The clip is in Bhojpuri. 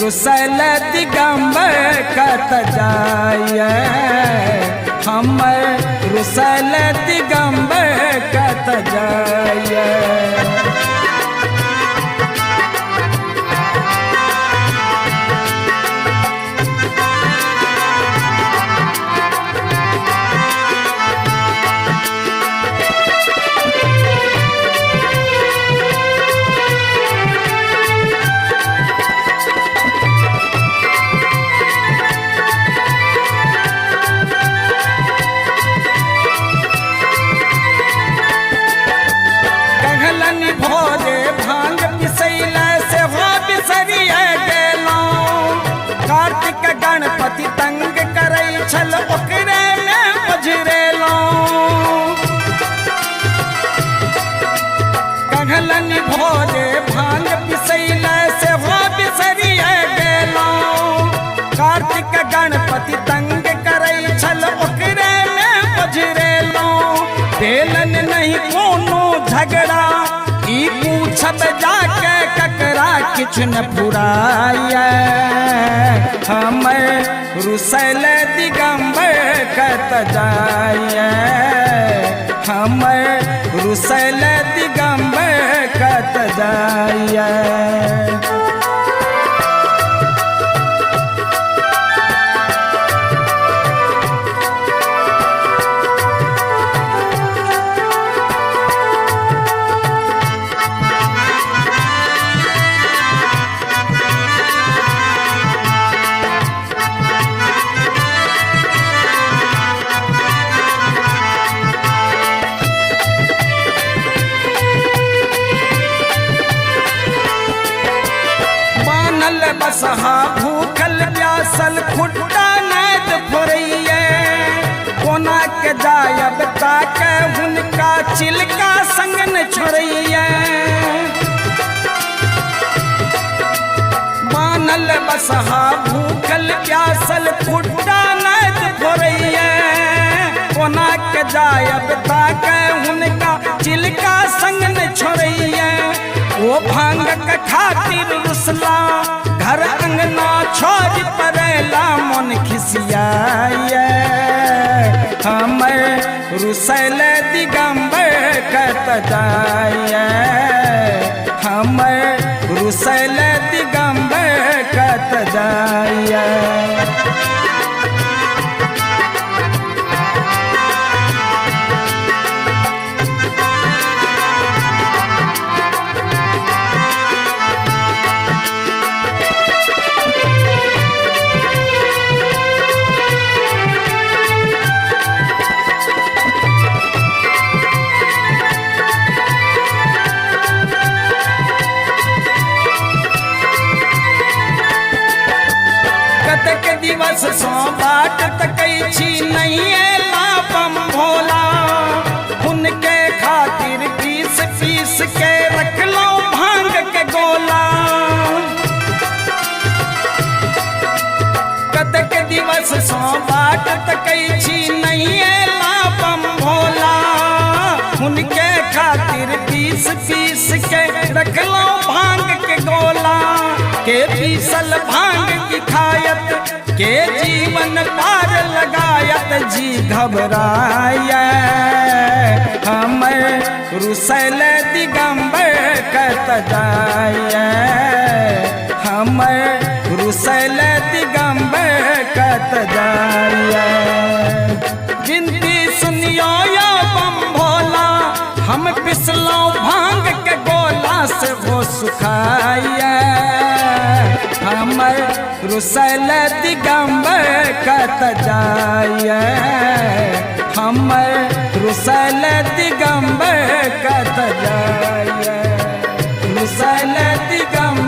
रुसल दिगंबर कत जाय हमर रुसल दिगंबर कत जाय। भोरे भांग पिसैला से हो बिसरिया गेलौं, कार्तिक गणपति तंग करै छल ओकरे में बजरेलौं। कहलन भोरे भांग पिसैला से हो बिसरिया गेलौं, कार्तिक गणपति तंग करै छल ओकरे में बजरेलौं। देलन नहीं कोनो झगड़ा ई पूछब जाके ककरा किछ न फुराय हमर रुसल दिगंबर कत जाय हमर रुसल दिगंबर कत जाय। बसहा भूखल प्यासल खुट्टा नैत फुरैये, कोना के जायब ताके हुनका चिलका संग न छोड़ैये। बानल बसहा भूखल प्यासल खुट्टा नैत फुरैये, कोना के जायब ताके हुनका चिलका संग न छोड़ैये। वो भांगक खातिर रुसला घर अंगना छोड़ परेला मन खिसियाय हमर रुसल दिगंबर कत जाय हमर रुसल दिगंबर कत जाय। दिवस सो बाट तकै छी नहीं एला बम भोला, उनके खातिर पीस पीस के रखलो भांग के गोला। कतक दिवस सो बाट तकै छी नहीं एला बम भोला, उनके खातिर पीस पीस के रखलो भांग के गोला। के पीसल भांग की खायत के जीवन पार लगायत जी घबराय हमर रुसल दिगंबर कत जाय हमर रुसल दिगंबर कत जाय। जिंदगी सुनियो या बम भोला, हम पिसलो भांग के गोला से वो सुखाय हमर रुसल दिगंबर कत जाय हमर रुसल दिगंबर कत जाय रुसल दिगंबर।